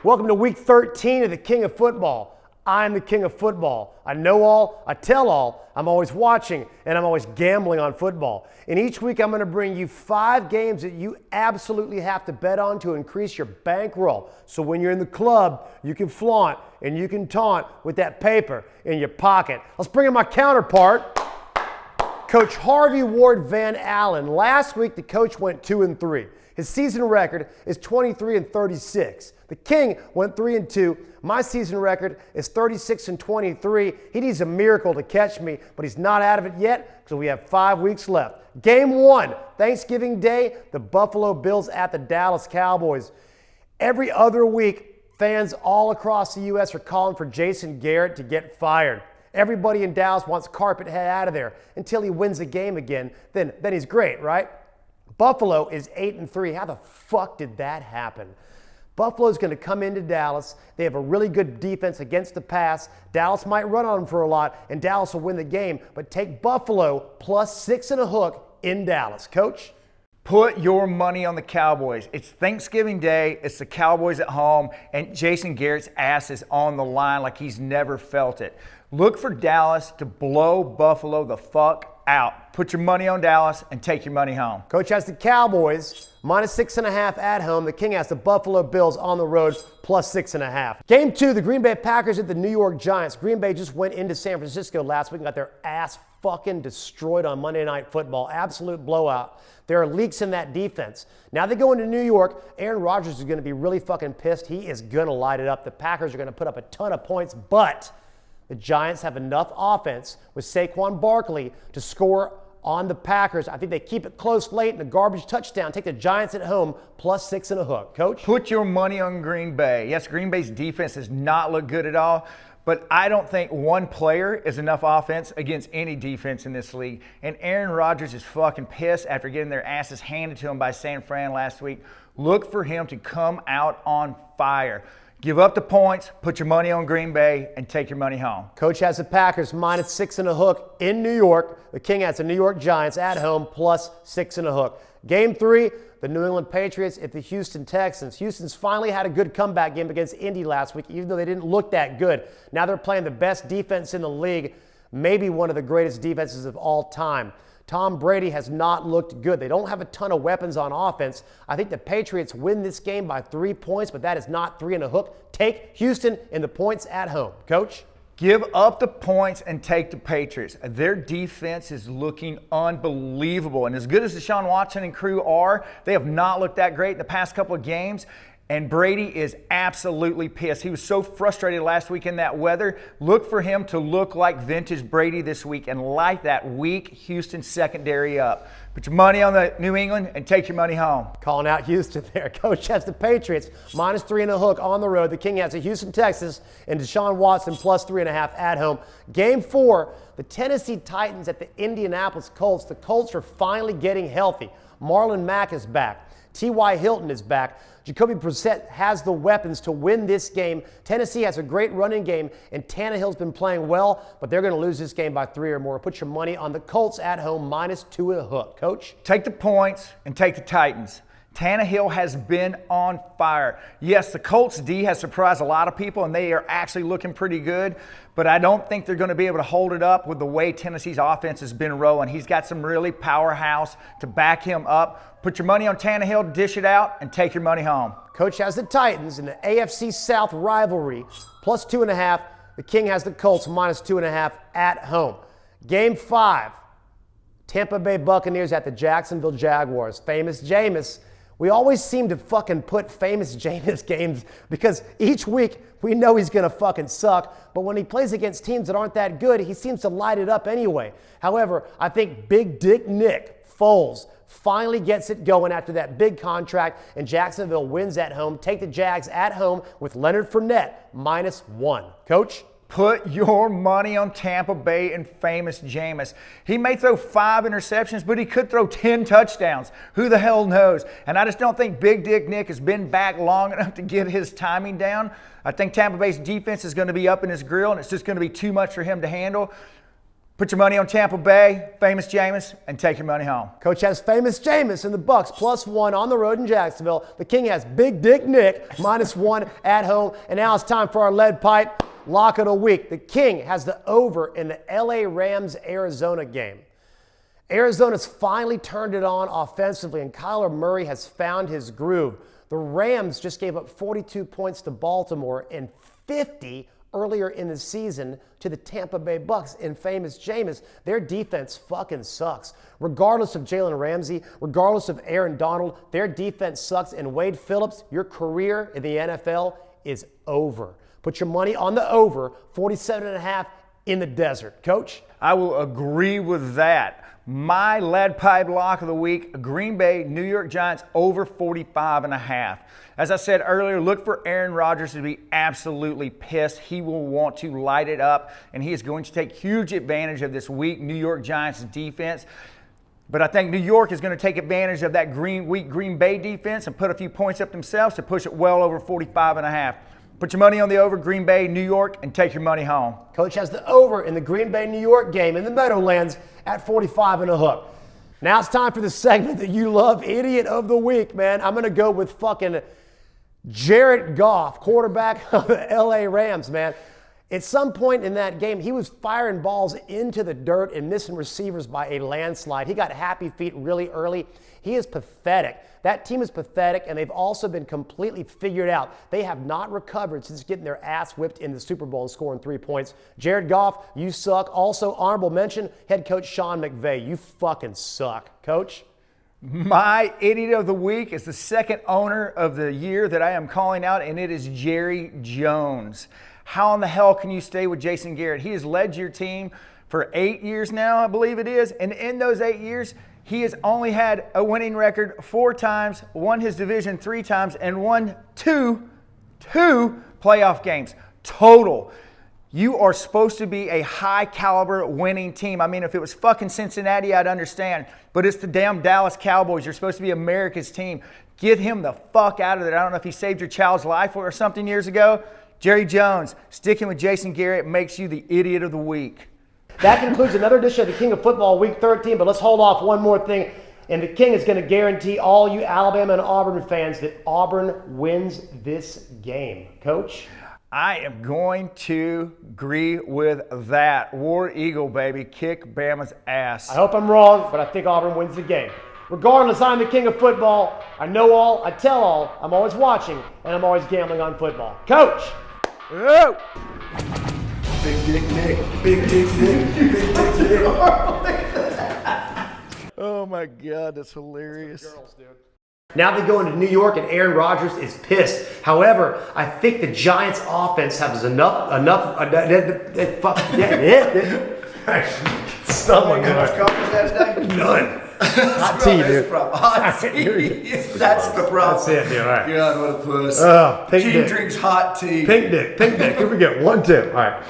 Welcome to week 13 of the King of Football. I'm the King of Football. I know all, I tell all, I'm always watching, and I'm always gambling on football. And each week I'm going to bring you 5 games that you absolutely have to bet on to increase your bankroll. So when you're in the club, you can flaunt and you can taunt with that paper in your pocket. Let's bring in my counterpart, Coach Harvey Ward Van Allen. Last week the coach went 2-3. His season record is 23-36. The King went 3-2. My season record is 36-23. He needs a miracle to catch me, but he's not out of it yet because we have 5 weeks left. Game 1, Thanksgiving Day, the Buffalo Bills at the Dallas Cowboys. Every other week, fans all across the U.S. are calling for Jason Garrett to get fired. Everybody in Dallas wants Carpet Head out of there until he wins a game again. Then he's great, right? Buffalo is 8-3. How the fuck did that happen? Buffalo's going to come into Dallas. They have a really good defense against the pass. Dallas might run on them for a lot, and Dallas will win the game. But take Buffalo plus 6 and a hook in Dallas. Coach? Put your money on the Cowboys. It's Thanksgiving Day. It's the Cowboys at home, and Jason Garrett's ass is on the line like he's never felt it. Look for Dallas to blow Buffalo the fuck out. Put your money on Dallas and take your money home. Coach has the Cowboys minus 6.5 at home. The King has the Buffalo Bills on the road plus 6.5. Game 2, the Green Bay Packers at the New York Giants. Green Bay just went into San Francisco last week and got their ass fucking destroyed on Monday Night Football. Absolute blowout. There are leaks in that defense. Now they go into New York. Aaron Rodgers is going to be really fucking pissed. He is going to light it up. The Packers are going to put up a ton of points, but the Giants have enough offense with Saquon Barkley to score on the Packers. I think they keep it close late in a garbage touchdown. Take the Giants at home, plus 6 and a hook. Coach? Put your money on Green Bay. Yes, Green Bay's defense does not look good at all, but I don't think one player is enough offense against any defense in this league. And Aaron Rodgers is fucking pissed after getting their asses handed to him by San Fran last week. Look for him to come out on fire. Give up the points, put your money on Green Bay, and take your money home. Coach has the Packers minus 6 and a hook in New York. The King has the New York Giants at home plus 6 and a hook. Game 3, the New England Patriots at the Houston Texans. Houston's finally had a good comeback game against Indy last week, even though they didn't look that good. Now they're playing the best defense in the league, maybe one of the greatest defenses of all time. Tom Brady has not looked good. They don't have a ton of weapons on offense. I think the Patriots win this game by 3 points, but that is not 3 and a hook. Take Houston in the points at home. Coach? Give up the points and take the Patriots. Their defense is looking unbelievable. And as good as Deshaun Watson and crew are, they have not looked that great in the past couple of games. And Brady is absolutely pissed. He was so frustrated last week in that weather. Look for him to look like vintage Brady this week and light that weak Houston secondary up. Put your money on the New England and take your money home. Calling out Houston there. Coach has the Patriots minus 3 and a hook on the road. The King has the Houston Texans and Deshaun Watson plus 3.5 at home. Game 4, the Tennessee Titans at the Indianapolis Colts. The Colts are finally getting healthy. Marlon Mack is back. T.Y. Hilton is back. Jacoby Brissett has the weapons to win this game. Tennessee has a great running game, and Tannehill's been playing well, but they're going to lose this game by 3 or more. Put your money on the Colts at home, minus 2 and a hook. Coach? Take the points and take the Titans. Tannehill has been on fire. Yes, the Colts D has surprised a lot of people, and they are actually looking pretty good, but I don't think they're going to be able to hold it up with the way Tennessee's offense has been rolling. He's got some really powerhouse to back him up. Put your money on Tannehill, dish it out, and take your money home. Coach has the Titans in the AFC South rivalry, plus 2.5. The King has the Colts, minus 2.5 at home. Game 5, Tampa Bay Buccaneers at the Jacksonville Jaguars. Famous Jameis. We always seem to fucking put famous Jameis games because each week we know he's going to fucking suck, but when he plays against teams that aren't that good, he seems to light it up anyway. However, I think Big Dick Nick Foles finally gets it going after that big contract, and Jacksonville wins at home. Take the Jags at home with Leonard Fournette, minus 1. Coach? Put your money on Tampa Bay and famous Jameis. He may throw 5 interceptions, but he could throw 10 touchdowns. Who the hell knows? And I just don't think Big Dick Nick has been back long enough to get his timing down. I think Tampa Bay's defense is going to be up in his grill, and it's just going to be too much for him to handle. Put your money on Tampa Bay, famous Jameis, and take your money home. Coach has famous Jameis in the Bucks, +1 on the road in Jacksonville. The King has Big Dick Nick, -1 at home. And now it's time for our lead pipe lock of the week. The King has the over in the LA Rams-Arizona game. Arizona's finally turned it on offensively, and Kyler Murray has found his groove. The Rams just gave up 42 points to Baltimore and 50 earlier in the season to the Tampa Bay Bucks in famous Jameis. Their defense fucking sucks. Regardless of Jalen Ramsey, regardless of Aaron Donald, their defense sucks. And Wade Phillips, your career in the NFL is over. Put your money on the over, 47.5 in the desert. Coach? I will agree with that. My lead pipe lock of the week, Green Bay, New York Giants over 45.5. As I said earlier, look for Aaron Rodgers to be absolutely pissed. He will want to light it up, and he is going to take huge advantage of this weak New York Giants defense. But I think New York is going to take advantage of that weak Green Bay defense and put a few points up themselves to push it well over 45.5. Put your money on the over, Green Bay, New York, and take your money home. Coach has the over in the Green Bay, New York game in the Meadowlands at 45 and a hook. Now it's time for the segment that you love, Idiot of the Week, man. I'm going to go with fucking Jared Goff, quarterback of the LA Rams, man. At some point in that game, he was firing balls into the dirt and missing receivers by a landslide. He got happy feet really early. He is pathetic. That team is pathetic, and they've also been completely figured out. They have not recovered since getting their ass whipped in the Super Bowl and scoring 3 points. Jared Goff, you suck. Also, honorable mention, head coach Sean McVay. You fucking suck. Coach? My Idiot of the Week is the second owner of the year that I am calling out, and it is Jerry Jones. How in the hell can you stay with Jason Garrett? He has led your team for 8 years now, I believe it is. And in those 8 years, he has only had a winning record 4 times, won his division 3 times, and won two playoff games total. You are supposed to be a high caliber winning team. I mean, if it was fucking Cincinnati, I'd understand. But it's the damn Dallas Cowboys. You're supposed to be America's team. Get him the fuck out of there. I don't know if he saved your child's life or something years ago. Jerry Jones, sticking with Jason Garrett makes you the Idiot of the Week. That concludes another edition of the King of Football Week 13, but let's hold off one more thing. And the King is going to guarantee all you Alabama and Auburn fans that Auburn wins this game. Coach? I am going to agree with that. War Eagle, baby. Kick Bama's ass. I hope I'm wrong, but I think Auburn wins the game. Regardless, I'm the King of Football. I know all, I tell all. I'm always watching, and I'm always gambling on football. Coach! Oh. Big Dick Nick. Big Dick Nick. Big Dick Nick. Oh my God, that's hilarious. Girls, dude. Now they go into New York and Aaron Rodgers is pissed. However, I think the Giants offense has enough stumbling. None. Hot tea, dude. Hot tea. That's the problem. That's it, dude. All right. God, what a puss. Pink Gene dick. drinks hot tea. Pink dick. Pink dick. Here we go. 1, 2. All right.